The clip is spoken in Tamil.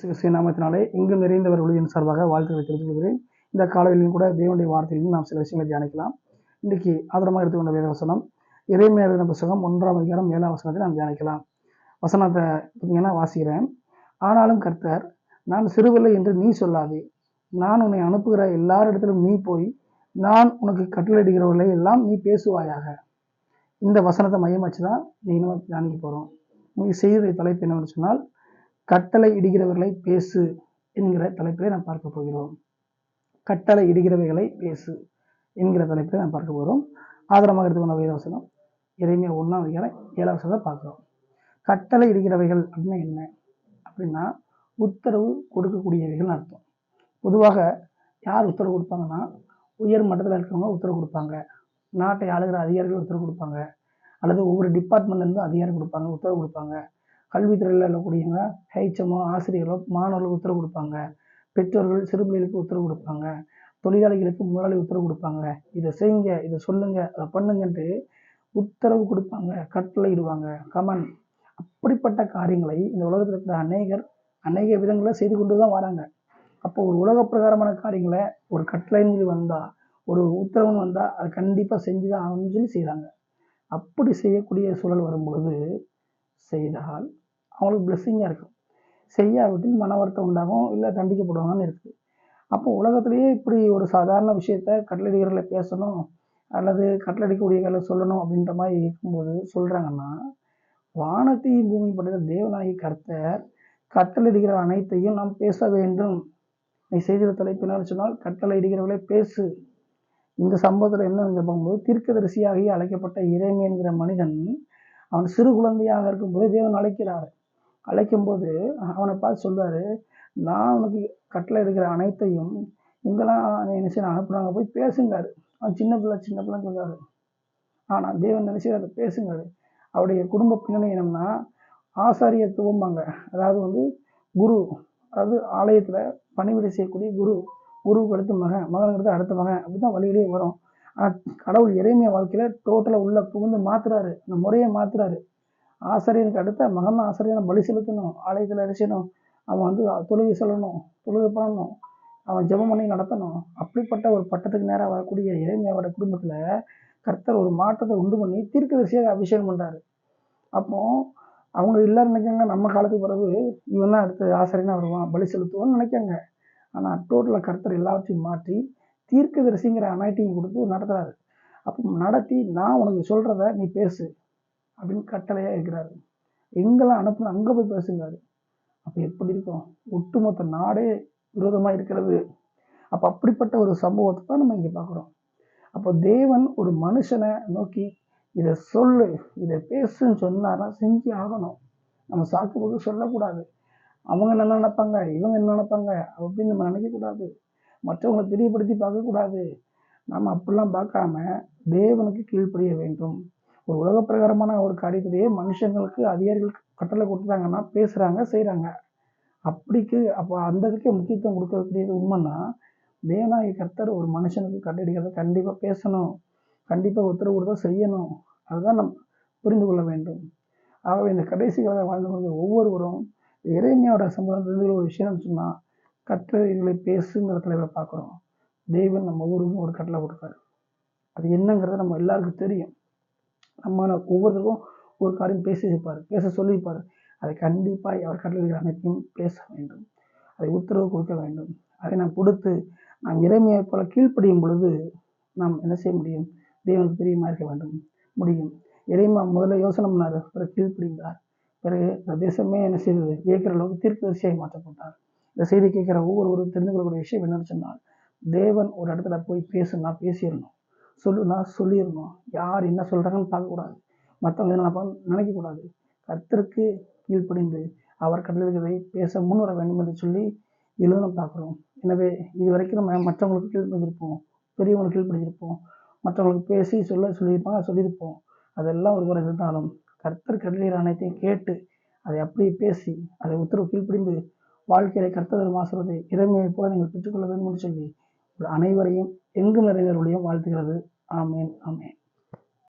கிறிஸ்து நாமத்தினாலே எங்கும் நிறைந்தவர் ஒளியின் சார்பாக வாழ்த்துக்களை தெரிவித்துக் கொள்கிறேன். இந்த காலையிலும் கூட தேவனுடைய வார்த்தையிலும் நாம் சில விஷயங்களை தியானிக்கலாம். இன்றைக்கு ஆதாரமாக எடுத்துக்கொண்ட வேத வசனம் எரேமியா எழுதின புத்தகம் 1ஆம் அதிகாரம் 7ஆம் வசனத்தை நாம் தியானிக்கலாம். வசனத்தை பார்த்தீங்கன்னா வாசிக்கிறேன். ஆனாலும் கர்த்தர், நான் சிறுவில்லை என்று நீ சொல்லாதே, நான் உன்னை அனுப்புகிற எல்லாரிடத்திலும் நீ போய் நான் உனக்கு கட்டளையிடுகிறவர்களை எல்லாம் நீ பேசுவாயாக. இந்த வசனத்தை மையம் வச்சு தான் நீ நம்ம தியானிக்க போகிறோம். உங்களுக்கு செய்திய தலைப்பு என்னவென்று சொன்னால், கட்டளை இடுகிறவர்களை பேசு என்கிற தலைப்பிலே நாம் பார்க்க போகிறோம். கட்டளை இடுகிறவைகளை பேசு என்கிற தலைப்பிலே நாம் பார்க்க போகிறோம். ஆதாரமாக எடுத்துக்கொண்ட வேதவசனம் எரேமியா 1ஆம் அதிகாரம் 7ஆம் வசனத்தை பார்க்குறோம். கட்டளை இடுகிறவைகள் அப்படின்னா என்ன அப்படின்னா, உத்தரவு கொடுக்கக்கூடியவைகள் அர்த்தம். பொதுவாக யார் உத்தரவு கொடுப்பாங்கன்னா, உயர் மட்டத்தில் இருக்கிறவங்க உத்தரவு கொடுப்பாங்க, நாட்டை ஆளுகிற அதிகாரிகள் உத்தரவு கொடுப்பாங்க, அல்லது ஒவ்வொரு டிபார்ட்மெண்ட்லேருந்து அதிகாரம் கொடுப்பாங்க, உத்தரவு கொடுப்பாங்க. கல்வித்துறையில் இருக்கக்கூடியவங்க ஹெச்எம்மோ ஆசிரியர்களோ மாணவர்களுக்கு உத்தரவு கொடுப்பாங்க, பெற்றோர்கள் சிறு பிள்ளைகளுக்கு உத்தரவு கொடுப்பாங்க, தொழிலாளிகளுக்கு முதலாளி உத்தரவு கொடுப்பாங்க, இதை செய்யுங்க, இதை சொல்லுங்க, அதை பண்ணுங்கன்ட்டு உத்தரவு கொடுப்பாங்க, கட்டளை இடுவாங்க, கமன். அப்படிப்பட்ட காரியங்களை இந்த உலகத்தில் இருக்கிற அநேக விதங்களில் செய்து கொண்டு தான் வராங்க. அப்போ ஒரு உலக பிரகாரமான காரியங்களை ஒரு கட்டளைன்னு சொல்லி வந்தால், ஒரு உத்தரவுன்னு வந்தால் அதை கண்டிப்பாக செஞ்சு தான் ஆகணும்னு சொல்லி செய்கிறாங்க. அப்படி செய்யக்கூடிய சூழல் வரும்பொழுது செய்தால் அவங்களுக்கு பிளெஸ்ஸிங்காக இருக்கும். செய்யாவிட்டில் மன வருத்தம் உண்டாகும், இல்லை தண்டிக்கப்படுவாங்கன்னு இருக்குது. அப்போ உலகத்திலேயே இப்படி ஒரு சாதாரண விஷயத்த கட்டளடிகளை பேசணும் அல்லது கட்டளடிக்கக்கூடியகளை சொல்லணும் அப்படின்ற மாதிரி இருக்கும்போது சொல்கிறாங்கன்னா, வானத்தையும் பூமி படைத்த தேவனாகி கர்த்தர் கட்டளையிடுகிற அனைத்தையும் நாம் பேச வேண்டும். நீ செய்கிற தலைப்பினால் சொன்னால் கட்டளை இடுகிறவர்களை பேசு. இந்த சம்பவத்தில் என்ன பார்க்கும்போது, தீர்க்கதரிசியாகி அழைக்கப்பட்ட எரேமியா என்கிற மனிதன் அவன் சிறு குழந்தையாக இருக்கும்போது தேவன் அழைக்கும்போது அவனை பார்த்து சொல்வார், நான் உனக்கு கட்டளை எடுக்கிற அனைத்தையும் இங்கெல்லாம் நினைச்சு அனுப்புனாங்க, போய் பேசுங்காரு. அவன் சின்ன பிள்ளைன்னு சொல்றாரு. ஆனால் தேவன் நினைச்சு பேசுங்காரு. அவருடைய குடும்ப பின்னணி என்னன்னா, ஆசாரியத்துவம்பாங்க. அதாவது குரு, அதாவது ஆலயத்தில் பணிவிடை செய்யக்கூடிய குருவுக்கு அடுத்து மகனுக்கு அடுத்து அடுத்த மகன், அப்படிதான் வழியிலேயே வரும். ஆனால் கடவுள் எரேமியா வாழ்க்கையில் டோட்டலாக உள்ள புகுந்து மாத்துறாரு, அந்த முறையை மாத்துறாரு. ஆசிரியனுக்கு அடுத்த மகன் ஆசிரியனை பலி செலுத்தணும், ஆலயத்தில் அரிசணும், அவன் தொழுகை சொல்லணும், தொழுகை பண்ணணும், அவன் ஜெபம் பண்ணி நடத்தணும். அப்படிப்பட்ட ஒரு பட்டத்துக்கு நேராக வரக்கூடிய எரேமியாவோட குடும்பத்தில் கர்த்தர் ஒரு மாற்றத்தை உண்டு பண்ணி தீர்க்கதரிசியாக அபிஷேகம் பண்ணுறாரு. அப்போ அவங்க எல்லாரும் நினைக்காங்க, நம்ம காலத்துக்கு பிறகு இவன் தான் அடுத்து ஆசிரியனா வருவான், பலி செலுத்துவான்னு நினைக்காங்க. ஆனால் டோட்டலாக கர்த்தர் எல்லாத்தையும் மாற்றி தீர்க்கதரிசிங்கிற அனைத்தையும் கொடுத்து நடத்துறாரு. அப்போ நடத்தி, நான் உனக்கு சொல்கிறத நீ பேசு அப்படின்னு கட்டளையாக இருக்கிறாரு. எங்கெல்லாம் அனுப்புனா அங்கே போய் பேசுங்காரு. அப்போ எப்படி இருக்கும்? ஒட்டுமொத்த நாடே விரோதமாக இருக்கிறது. அப்போ அப்படிப்பட்ட ஒரு சம்பவத்தை தான் நம்ம இங்கே பார்க்குறோம். அப்போ தேவன் ஒரு மனுஷனை நோக்கி இதை சொல்லு, இதை பேசுன்னு சொன்னார்னா செஞ்சு ஆகணும். நம்ம சாக்கு போது சொல்லக்கூடாது. அவங்க என்ன நினைப்பாங்க, இவங்க என்ன நினைப்பாங்க அப்படின்னு நம்ம நினைக்கக்கூடாது. மற்றவங்களை தெரியப்படுத்தி பார்க்கக்கூடாது. நம்ம அப்படிலாம் பார்க்காம தேவனுக்கு கீழ்ப்படிய வேண்டும். ஒரு உலக பிரகாரமான ஒரு காரியத்திலேயே மனுஷங்களுக்கு அதிகாரிகளுக்கு கட்டளை கொடுத்தாங்கன்னா பேசுகிறாங்க, செய்கிறாங்க. அப்போ அந்த இதுக்கே முக்கியத்துவம் கொடுக்கக்கூடியது உண்மைன்னா, தேவனாகிய கர்த்தர் ஒரு மனுஷனுக்கு கட்டளையிடுகிறத கண்டிப்பாக பேசணும், கண்டிப்பாக உத்தரவு கொடுத்தா செய்யணும். அதுதான் நம்ம புரிந்து கொள்ள வேண்டும். ஆகவே இந்த கடைசி கால வாழ்ந்து கொண்டு ஒவ்வொருவரும் எரேமியாவோட சம்பவத்தில் ஒரு விஷயம் சொன்னால், கட்டளைகளை பேசுங்கிற தலைவரை பார்க்குறோம். தேவன் நம்ம ஒவ்வொருவருக்கும் ஒரு கட்டளை கொடுப்பாரு. அது என்னங்கிறத நம்ம எல்லாருக்கும் தெரியும். நம்ம ஒவ்வொருத்தருக்கும் ஒரு காரியம் பேச சொல்லியிருப்பார். அதை கண்டிப்பாக அவர் கட்டளைகள் அனைத்தையும் பேச வேண்டும், அதை உத்தரவு கொடுக்க வேண்டும். அதை நாம் கொடுத்து நாம் எரேமியாவை போல கீழ்ப்படியும் பொழுது நாம் என்ன செய்ய முடியும்? தேவனுக்கு பிரியமாக இருக்க முடியும். எரேமியா முதல்ல யோசனை பண்ணார், பிறகு கீழ்ப்படிந்தார். பிறகு இந்த தேசமே என்ன செய்தது? வியக்கிற அளவுக்கு தீர்க்கதரிசியாக மாற்றப்பட்டார். இந்த செய்தி கேட்குற ஒவ்வொருவரும் தெரிந்து கொள்ளக்கூடிய விஷயம் என்னன்னு சொன்னால், தேவன் ஒரு இடத்துல போய் பேசுனா பேசிடணும், சொல்லுனா சொல்லிடணும். யார் என்ன சொல்கிறாங்கன்னு பார்க்கக்கூடாது, மற்றவங்க என்ன நினைக்கக்கூடாது. கர்த்தருக்கு கீழ்ப்படிந்து அவர் கட்டளைகளை பேச முன் வர வேண்டும் என்று சொல்லி எழுதணும் பார்க்குறோம். எனவே இது வரைக்கும் நம்ம மற்றவங்களுக்கு கீழ்ப்படிஞ்சிருப்போம், பெரியவங்களுக்கு கீழ்ப்படிஞ்சிருப்போம், மற்றவங்களுக்கு பேசி சொல்லியிருப்போம். அதெல்லாம் ஒரு முறை இருந்தாலும் கர்த்தர் கட்டளைகள் அனைத்தையும் கேட்டு அதை அப்படியே பேசி அதை உத்தரவு கீழ்ப்படிந்து வாழ்க்கையை கர்த்தர் ஆசீர்வாதத்தை எரேமியாவை போல நீங்கள் பெற்றுக்கொள்ள வேண்டும் என்று சொல்லி அனைவரையும் எங்கும் நிறைந்தவர்களையும் வாழ்த்துகிறது. ஆமேன், ஆமேன்.